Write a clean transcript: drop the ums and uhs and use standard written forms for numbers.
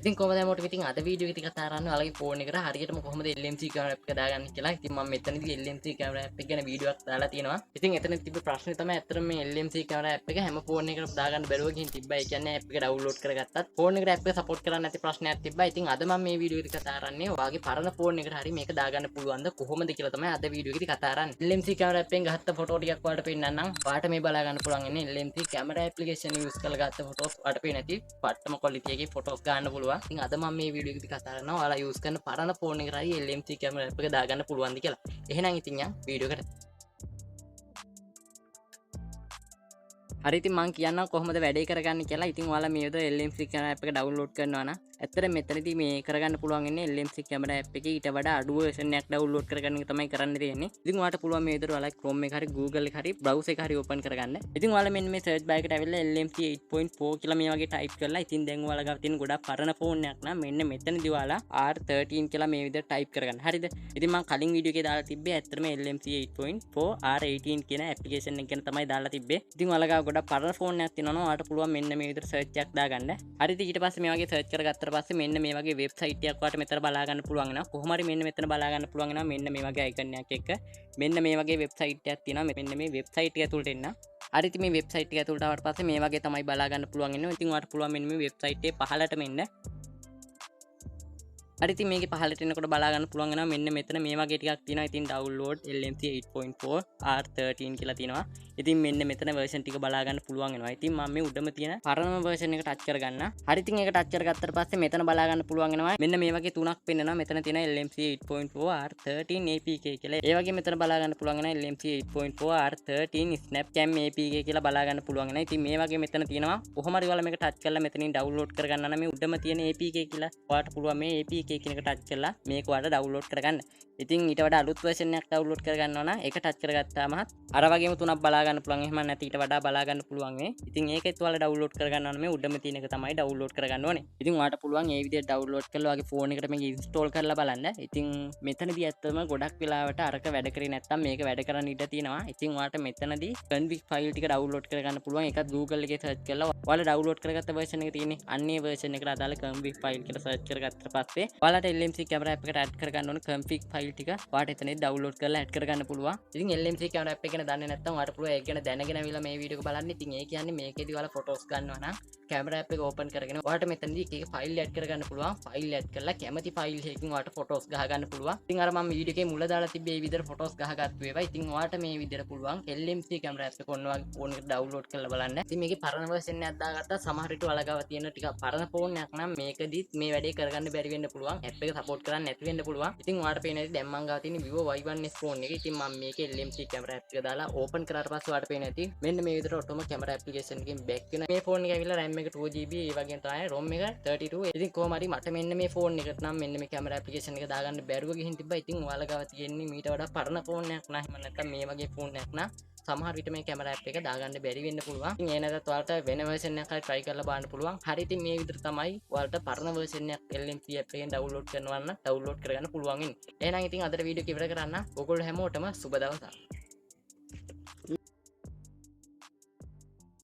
ඉතින් කොහොමද හැමෝටම ඉතින් අද වීඩියෝ එක ටිකක් කතා කරන්න ඔයාලගේ ෆෝන් එකට හරියටම කොහොමද LMC කැමරා ඇප් එක දාගන්න කියලා. ඉතින් මම මෙතනදී LMC කැමරා ඇප් එක ගැන වීඩියෝ එකක් දාලා තියෙනවා. ඉතින් එතන තිබ්බ ප්‍රශ්නේ තමයි ඇත්තටම මේ LMC කැමරා ඇප් එක හැම ෆෝන් එකකටම දාගන්න බැරුව ගිහින් තිබ්බා. ඒ කියන්නේ ඇප් එක ඩවුන්ලෝඩ් කරගත්තත් ෆෝන් එකට ඇප් එක සපෝට් කරන්නේ නැති ප්‍රශ්නයක් තිබ්බා. ඉතින් අද මම මේ වීඩියෝ එක කතා කරන්නේ ඔයාගේ පරණ ෆෝන් එකට හරි මේක දාගන්න පුළුවන්ද කොහොමද කියලා තමයි අද වීඩියෝ එකේදී කතා කරන්නේ. LMC කැමරා ඇප් එකෙන් ගත්ත ෆොටෝ ටිකක් ඔයාලට පෙන්නන්නම්. ඔයාලට මේ බලා ගන්න පුළුවන් ඉන්නේ LMC කැමරා ඇප්ලිකේෂන් යූස් කරලා ගත්ත ෆොටෝස් ඔයාලට පේන්නේ නැති පට්ටම ක්වොලිටි එකේ ෆොටෝස් ගන්න පුළුවන්. ඉතින් අද මම මේ වීඩියෝ එකේදී කතා කරනවා ඔයාලා යූස් කරන පරණ ෆෝන් එකට හරි LMC කැමරා ඇප් එක දාගන්න පුළුවන්ද කියලා. එහෙනම් ඉතින් යන් වීඩියෝ එකට. හරි ඉතින් මම කියන්නම් කොහොමද වැඩේ කරගන්නේ කියලා. ඉතින් ඔයාලා මේ විදිහට LMC කැමරා ඇප් එක ඩවුන්ලෝඩ් කරනවා නම් ඇත්තට මෙතනදී මේ කරගන්න පුළුවන් ඉන්නේ LMC කැමරා ඇප් එකේ ඊට වඩා අඩු version එකක් ඩවුන්ලෝඩ් කරගන්න එක තමයි කරන්න තියෙන්නේ. ඉතින් ඔයාලට පුළුවන් මේ විදිහට ඔයාලා Chrome එක හරි Google එක හරි browser එක හරි open කරගන්න. ඉතින් ඔයාලා මෙන්න මේ search bar එකට ඇවිල්ලා LMC 8.4 කියලා මේ වගේ type කරලා ඉතින් දැන් ඔයාලා ගාව තියෙන ගොඩක් පරණ ෆෝන් එකක් නම් මෙන්න මෙතනදී ඔයාලා R13 කියලා මේ විදිහට type කරගන්න. හරිද? ඉතින් මම කලින් වීඩියෝ එකේ දාලා තිබ්බේ ඇත්තටම LMC 8.4 R18 කියන application එක ගැන තමයි දාලා තිබ්බේ. ඉතින් ඔයාලා ගාව ගොඩක් පරණ ෆෝන් එකක් තියෙනවා නම් ඔයාලට පුළුවන් මෙන්න මේ විදිහට search එකක් දාගන්න. හරිද? ඊට පස්සේ මේ වගේ search කරගත්තාට පස්සේ මෙන්න මේ වගේ වෙබ්සයිට් එකක් ඔයාලට මෙතන බලා ගන්න පුළුවන් වෙනවා. කොහොම හරි මෙන්න මෙතන බලා ගන්න පුළුවන් වෙනවා. මෙන්න මේ වගේ icon එකක් එක්ක මෙන්න මේ වගේ වෙබ්සයිට් එකක් තියෙනවා. මෙන්න මේ වෙබ්සයිට් එක ඇතුළට එන්න. හරි ඉතින් මේ වෙබ්සයිට් එක ඇතුළට ආවට පස්සේ මේ වගේ තමයි බලා ගන්න පුළුවන් වෙනවා. ඉතින් ඔයාලට පුළුවන් මෙන්න මේ වෙබ්සයිට් එකේ පහළටම එන්න. හරි ඉතින් මේකේ පහළට එනකොට බලා ගන්න පුළුවන් වෙනවා මෙන්න මෙතන මේ වගේ ටිකක් තියෙනවා. ඉතින් download LMC 8.4 R13 කියලා තියෙනවා. ඉතින් මෙන්න මෙතන version ටික බලා ගන්න පුළුවන් වෙනවා. ඉතින් මම මේ උඩම තියෙන පරණම version එක ටච් කරගන්න. හරි ඉතින් ඒක ටච් කරගත්තට පස්සේ මෙතන බලා ගන්න පුළුවන් වෙනවා. මෙන්න මේ වගේ තුනක් පෙන්නනවා. මෙතන තියෙන LMC 8.4 R13 APK කියලා. ඒ වගේ මෙතන බලා ගන්න පුළුවන් වෙනවා LMC 8.4 R13 Snapcam APK කියලා බලා ගන්න පුළුවන් වෙනවා. ඉතින් මේ වගේ මෙතන තියෙනවා. කොහොම හරි ඔයාලා මේක ටච් කරලා මෙතනින් download කරගන්න නම් මේ උඩම තියෙන APK කියලා ඔයාලට පුළුවන් මේ APK කියන එක ටච් කරලා මේක ඔයාලට download කරගන්න. ඉතින් ඊට වඩා අලුත් version එකක් download කරගන්නවා නම් ඒක ටච් කරගත්තාම අර වගේම තුනක් බලා ගන්න පුළුවන්. එහෙම නැත්නම් ඊට වඩා බලා ගන්න පුළුවන් මේ. ඉතින් ඒකෙත් ඔයාලා download කරගන්නවා නම් මේ උඩම තියෙන එක තමයි download කරගන්න ඕනේ. ඉතින් ඔයාලට පුළුවන් මේ විදිහට download කරලා ඔයාගේ phone එකට මේක install කරලා බලන්න. ඉතින් මෙතනදී ඇත්තම ගොඩක් වෙලාවට අරක වැඩ කරේ නැත්නම් මේක වැඩ කරන්න ඉඩ තියෙනවා. ඉතින් ඔයාලට මෙතනදී config file ටික download කරගන්න පුළුවන්. ඒකත් Google එකේ search කරලා ඔයාලා download කරගත්ත version එක තියෙන්නේ. අන්නේ version එකට අදාළ config file කියලා search කරගත්තට පස්සේ ඔයාලට LMC camera app එකට add කරගන්න ඕන config file ටික ඔයාලට එතනදී download කරලා add කරගන්න පුළුවන්. ඉතින් LMC camera app එක ගැන දන්නේ නැත්නම් ඔයාලට පුළුවන් ඒක ගැන දැනගෙන අවිලා මේ වීඩියෝ එක බලන්න. ඉතින් ඒ කියන්නේ මේකේදී ඔයාලා photos ගන්නවා නම් camera app එක open කරගෙන ඔයාලට මෙතනදී එක එක file add කරගන්න පුළුවන්. file add කරලා කැමති file එකකින් ඔයාලට photos ගහ ගන්න පුළුවන්. ඉතින් අර මම වීඩියෝ එකේ මුල දාලා තිබ්බේ මේ විදිහට photos ගහගත්තු ඒවා. ඉතින් ඔයාලට මේ විදිහට පුළුවන් LMC camera app එක ඔන්න ඔයාගේ phone එකට download කරලා බලන්න. ඉතින් මේකේ පරණ version එකක් දාගත්තා සමහර විට ඔයාලා ගාව තියෙන ටික පරණ phone එකක් නම් මේකදීත් මේ වැඩේ කරගන්න බැරි වෙන්න පුළුවන්. app එක support කරන්නේ නැති වෙන්න පුළුවන්. ඉතින් ඔයාලට පේන්නේ දැන් මං ගාව තියෙන Vivo Y1s phone එක. ඉතින් මම මේකේ LMC camera app එක දාලා open කරාට පස්සේ ඔයාලට පේන්නේ නැති මෙන්න මේ විදිහට auto camera application එකෙන් back වෙන මේ phone එක ඇවිල්ලා RAM එක 2GB ඒ වගේම තමයි ROM එක 32. ඉතින් කොහොම හරි මට මෙන්න මේ phone එකට නම් මෙන්න මේ camera application එක දාගන්න බැරුව ගිහින් තිබ්බා. ඉතින් ඔයාලා ගාව තියෙන්නේ මීට වඩා පරණ phone එකක් නා. එහෙම නැත්නම් මේ වගේ phone එකක් නා සමහර විට මේ camera app එක දාගන්න බැරි වෙන්න පුළුවන්. ඉතින් ඒ නැත්නම් ඔයාලට වෙන version එකක් හරි try කරලා බලන්න පුළුවන්. හරි ඉතින් මේ විදිහට තමයි ඔයාලට පරණ version එකක් LMC app එකෙන් download කරනවා නම් download කරගන්න පුළුවන් වෙන්නේ. එහෙනම් ඉතින් අදට වීඩියෝ එක ඉවර කරන්න. ඔයගොල්ලෝ හැමෝටම සුබ දවසක්.